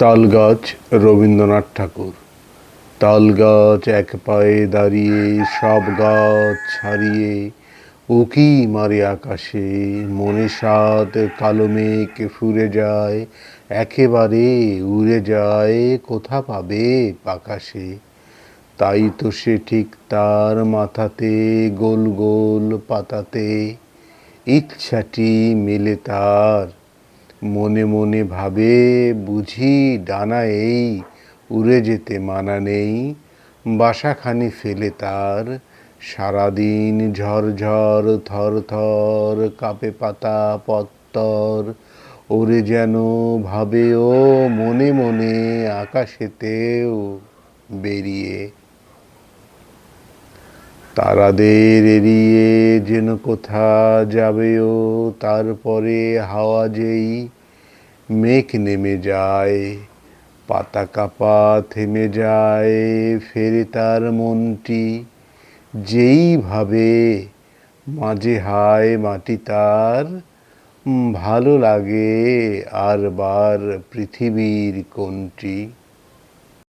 তালগাছ রবীন্দ্রনাথ ঠাকুর। তালগাছ এক পায়ে দাঁড়িয়ে সব গাছ ছাড়িয়ে উকি মারে আকাশে, মনে সাত কালো মেঘ ফুরে যায়, একেবারে উড়ে যায় কোথা পাবে আকাশে। তাই তো সে ঠিক তার মাথাতে গোল গোল পাতাতে ইচ্ছাটি মেলে তার। মনে মনে ভাবে বুঝি ডানা এই উড়ে যেতে মানা নেই, বাসাখানি ফেলে তার। সারাদিন ঝরঝর থর থর কাঁপে পাতা পত্তর, ওরে যেন ভাবে ও মনে মনে আকাশেতেও বেরিয়ে। তারাদের এড়িয়ে যেন কোথা যাবে ও, তারপরে হাওয়া যেই মেঘ নেমে যায়, পাতা কাঁপা থেমে যায়, ফেরে তার মনটি যেই ভাবে মাঝে হায় মাটি তার। ভালো লাগে আর বার পৃথিবীর কোনটি।